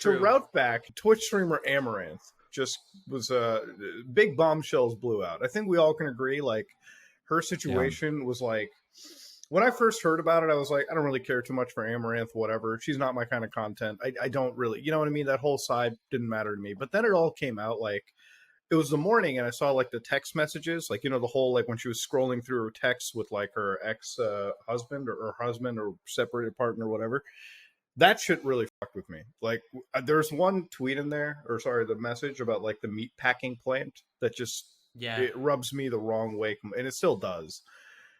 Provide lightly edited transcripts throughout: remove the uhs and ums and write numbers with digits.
To route back, Twitch streamer Amourtanth just was big bombshells blew out. I think we all can agree, like, her situation was like, when I first heard about it, I was like, I don't really care too much for Amourtanth, whatever. She's not my kind of content. I don't really, you know what I mean? That whole side didn't matter to me. But then it all came out, like, it was the morning and I saw, like, the text messages, like, you know, the whole, like, when she was scrolling through her texts with, like, her ex-husband or her husband or separated partner or whatever. That shit really fucked with me. Like, there's one tweet in there, or sorry, the message about, like, the meat packing plant that just, it rubs me the wrong way. And it still does.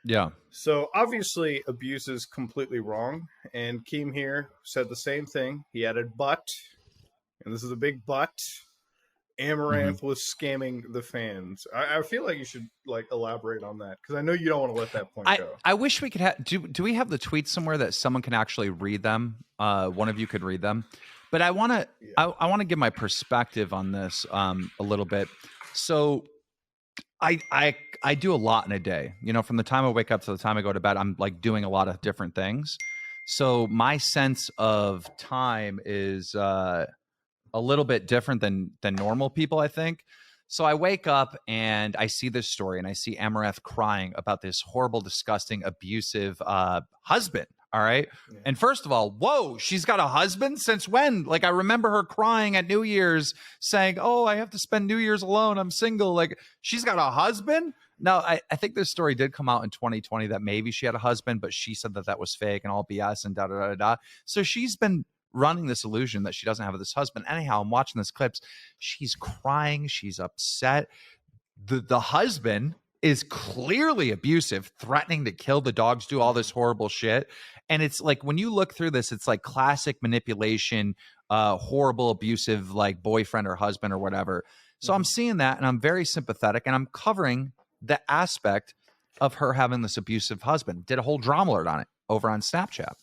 Yeah. So obviously abuse is completely wrong. And Keem here said the same thing. He added, but, and this is a big but, Amourtanth was scamming the fans. I feel like you should, like, elaborate on that, because I know you don't want to let that point go. I wish we could have. Do we have the tweets somewhere that someone can actually read them? One of you could read them. But I want to. Yeah. I want to give my perspective on this a little bit. So I do a lot in a day. You know, from the time I wake up to the time I go to bed, I'm like doing a lot of different things. So my sense of time is a little bit different than normal people, I think. So I wake up and I see this story and I see Amourtanth crying about this horrible, disgusting, abusive husband. All right. Yeah. And first of all, whoa, she's got a husband? Since when? Like, I remember her crying at New Year's saying, oh, I have to spend New Year's alone. I'm single. Like, she's got a husband? Now, I think this story did come out in 2020 that maybe she had a husband, but she said that that was fake and all BS and da-da-da-da. So she's been running this illusion that she doesn't have this husband. Anyhow, I'm watching this clips. She's crying. She's upset. The husband is clearly abusive, threatening to kill the dogs, do all this horrible shit. And it's like, when you look through this, it's like classic manipulation, horrible, abusive, like boyfriend or husband or whatever. So I'm seeing that and I'm very sympathetic and I'm covering the aspect of her having this abusive husband. Did a whole drama alert on it over on Snapchat.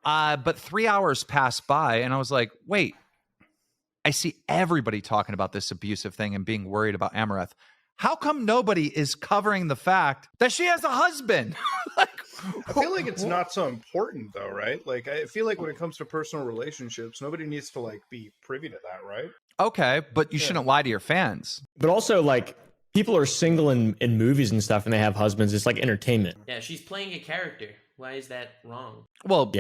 But 3 hours passed by and I was like, wait, I see everybody talking about this abusive thing and being worried about Amourtanth. How come nobody is covering the fact that she has a husband? Like, I feel like it's not so important though, right? Like, I feel like when it comes to personal relationships, nobody needs to, like, be privy to that, right? Okay, but you shouldn't lie to your fans. But also, like, people are single in movies and stuff and they have husbands. It's like entertainment. Yeah, she's playing a character. Why is that wrong? Well,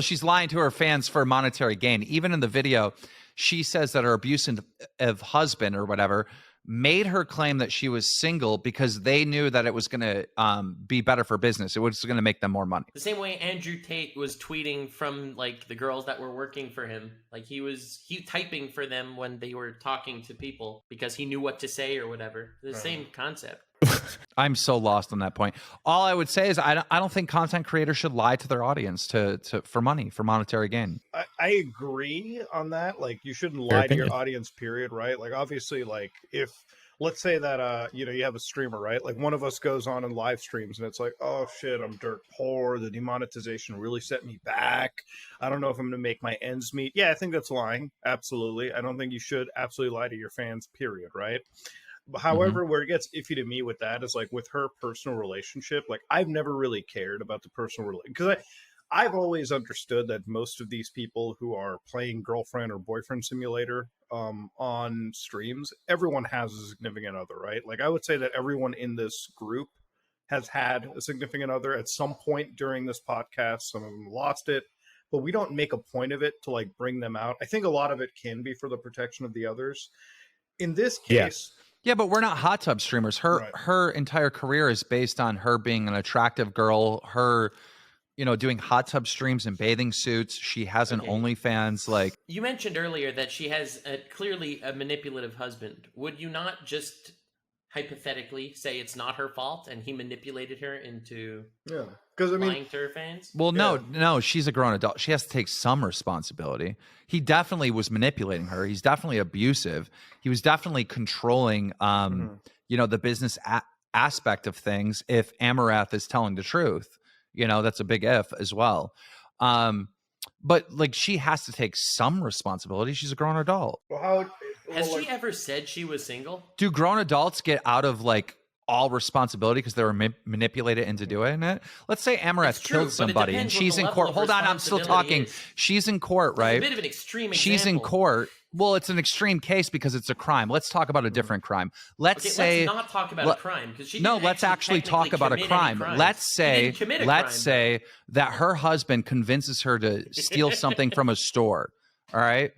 she's lying to her fans for monetary gain. Even in the video, she says that her abusive husband or whatever made her claim that she was single because they knew that it was going to be better for business. It was going to make them more money. The same way Andrew Tate was tweeting from, like, the girls that were working for him. Like, he typing for them when they were talking to people because he knew what to say or whatever. The same concept. I'm so lost on that point. All I would say is I don't think content creators should lie to their audience for money, for monetary gain. I agree on that. Like, you shouldn't lie to your audience, period, right? Like, obviously, like, if, let's say that, you know, you have a streamer, right? Like, one of us goes on and live streams and it's like, oh shit, I'm dirt poor. The demonetization really set me back. I don't know if I'm going to make my ends meet. Yeah, I think that's lying. Absolutely. I don't think you should absolutely lie to your fans, period, right? However, where it gets iffy to me with that is, like, with her personal relationship. Like, I've never really cared about the personal relationship because I've always understood that most of these people who are playing girlfriend or boyfriend simulator on streams, everyone has a significant other, right? Like, I would say that everyone in this group has had a significant other at some point during this podcast. Some of them lost it, but we don't make a point of it to, like, bring them out. I think a lot of it can be for the protection of the others. In this case... Yeah, but we're not hot tub streamers. Her entire career is based on her being an attractive girl, her, you know, doing hot tub streams in bathing suits. She has an OnlyFans. Like, you mentioned earlier that she has clearly a manipulative husband. Would you not just hypothetically say it's not her fault and he manipulated her into lying to her fans? Well, no, she's a grown adult. She has to take some responsibility. He definitely was manipulating her. He's definitely abusive. He was definitely controlling, you know, the business aspect of things. If Amourtanth is telling the truth, you know, that's a big if as well. But, like, she has to take some responsibility. She's a grown adult. Has she ever said she was single? Do grown adults get out of, like, all responsibility because they were manipulated into doing it. Let's say Amourtanth killed somebody and she's in court. Hold on, I'm still talking. She's in court, right? It's a bit of an extreme example. She's in court. Well, it's an extreme case because it's a crime. Let's talk about a different crime. Let's not talk about a crime because she didn't let's actually talk about a crime. Let's say that her husband convinces her to steal something from a store. All right.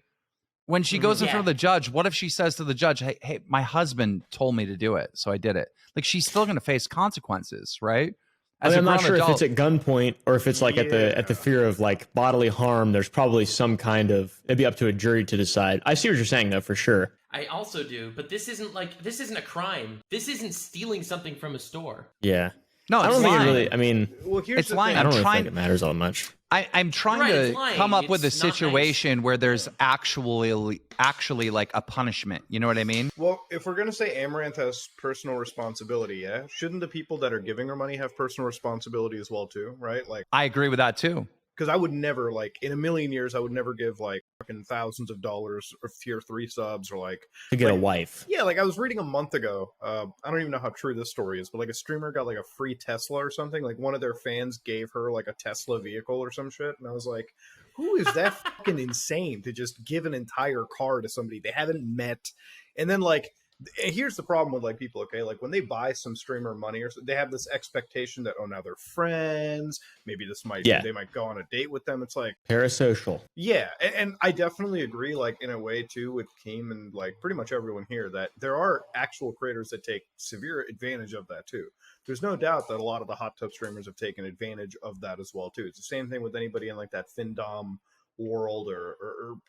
When she goes in front of the judge, what if she says to the judge, hey, my husband told me to do it, so I did it. Like, she's still going to face consequences, right? I'm not sure if it's at gunpoint or if it's like at the fear of like bodily harm. There's probably some kind of, it'd be up to a jury to decide. I see what you're saying though, for sure. I also do, but this isn't a crime. This isn't stealing something from a store. Yeah. No, I don't think it really, I mean, it's lying. I don't really think it matters all much. I'm trying to come up with a situation where there's actually like a punishment. You know what I mean? Well, if we're going to say Amourtanth has personal responsibility, shouldn't the people that are giving her money have personal responsibility as well too, right? Like, I agree with that too. Because I would never, like, in a million years, I would never give, like, fucking thousands of dollars or tier 3 subs or, like... To get a wife. Yeah, like, I was reading a month ago, I don't even know how true this story is, but, like, a streamer got, like, a free Tesla or something. Like, one of their fans gave her, like, a Tesla vehicle or some shit. And I was like, who is that fucking insane to just give an entire car to somebody they haven't met? And then, like... Here's the problem with like people, okay? Like when they buy some streamer money or they have this expectation that, oh, now they're friends. Maybe this might, they might go on a date with them. It's like parasocial. Yeah. And I definitely agree, like in a way too, with Keem and like pretty much everyone here, that there are actual creators that take severe advantage of that too. There's no doubt that a lot of the hot tub streamers have taken advantage of that as well too. It's the same thing with anybody in like that FinDom world or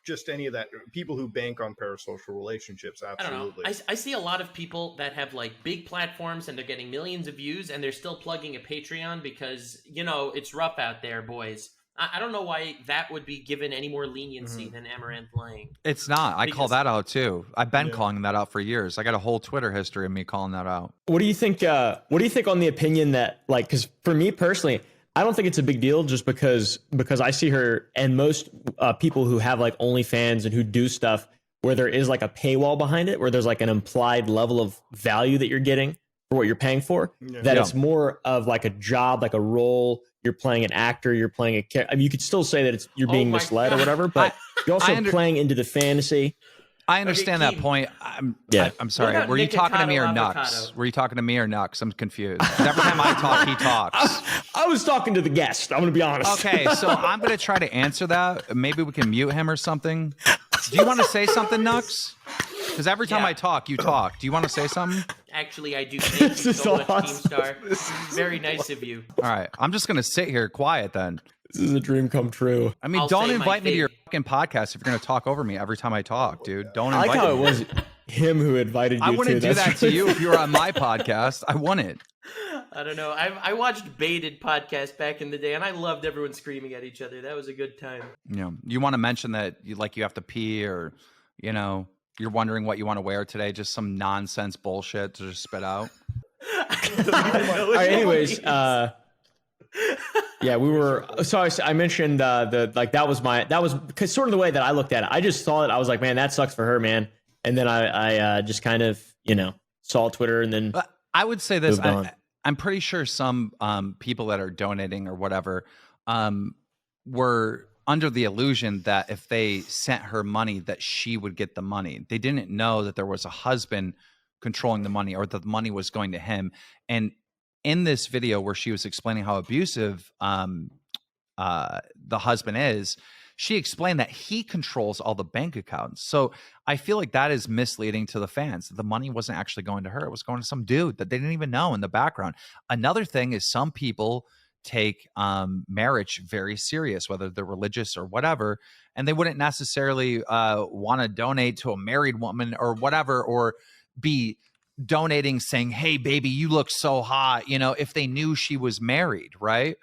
just any of that, people who bank on parasocial relationships. Absolutely. I don't know. I see a lot of people that have like big platforms and they're getting millions of views and they're still plugging a Patreon because, you know, it's rough out there, boys. I don't know why that would be given any more leniency than Amourtanth lying. It's not. I call that out too. I've been calling that out for years. I got a whole Twitter history of me calling that out. What do you think? What do you think on the opinion that, like, because for me personally, I don't think it's a big deal just because I see her and most people who have like OnlyFans and who do stuff where there is like a paywall behind it, where there's like an implied level of value that you're getting for what you're paying for, that it's more of like a job, like a role. You're playing an actor, you're playing a character. I mean, you could still say that you're being misled or whatever, but you're also playing into the fantasy. I understand that point. I'm sorry. Were you talking to me or Nux? Were you talking to me or Nux? I'm confused. Every time I talk, he talks. I was talking to the guest. I'm going to be honest. Okay, so I'm going to try to answer that. Maybe we can mute him or something. Do you want to say something, Nux? Because every time I talk, you talk. Do you want to say something? Actually, I do. Thank you so much, Keemstar. Very nice of you. All right. I'm just going to sit here quiet then. This is a dream come true. I mean, don't invite me to your fucking podcast if you're going to talk over me every time I talk, dude. Don't invite me. I like how it was him who invited you. I wouldn't do that to you if you were on my podcast. I wouldn't. I don't know. I watched Baited podcast back in the day, and I loved everyone screaming at each other. That was a good time. Yeah. You want to mention that you have to pee or, you know, you're wondering what you want to wear today? Just some nonsense bullshit to just spit out? All right, anyways, yeah, we were. So I mentioned that was because sort of the way that I looked at it. I just saw it. I was like, man, that sucks for her, man. And then I just kind of, you know, saw Twitter and then. But I would say this. I'm pretty sure some people that are donating or whatever were under the illusion that if they sent her money, that she would get the money. They didn't know that there was a husband controlling the money or that the money was going to him. And in this video where she was explaining how abusive the husband is, she explained that he controls all the bank accounts. So I feel like that is misleading to the fans. The money wasn't actually going to her. It was going to some dude that they didn't even know in the background. Another thing is some people take marriage very serious, whether they're religious or whatever, and they wouldn't necessarily want to donate to a married woman or whatever, or be donating saying, hey baby, you look so hot, you know, if they knew she was married, right?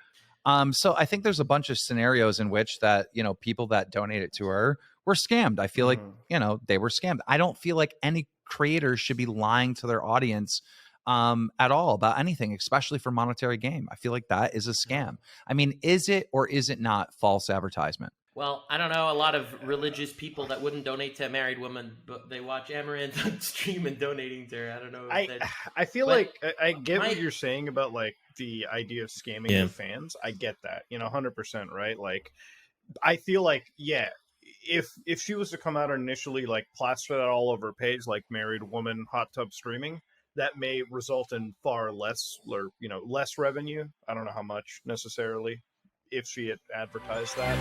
So I think there's a bunch of scenarios in which that, you know, people that donated to her were scammed. I feel like, you know, they were scammed. I don't feel like any creators should be lying to their audience at all about anything, especially for monetary gain. I feel like that is a scam. I mean, is it or is it not false advertisement? Well, I don't know. A lot of religious people that wouldn't donate to a married woman, but they watch Amourtanth on stream and donating to her. I don't know. I feel like I get what you're saying about like the idea of scamming the fans. I get that, 100%, right? Like, I feel like, yeah, if she was to come out and initially like plaster that all over her page, like married woman hot tub streaming, that may result in far less, or less revenue. I don't know how much necessarily, if she had advertised that.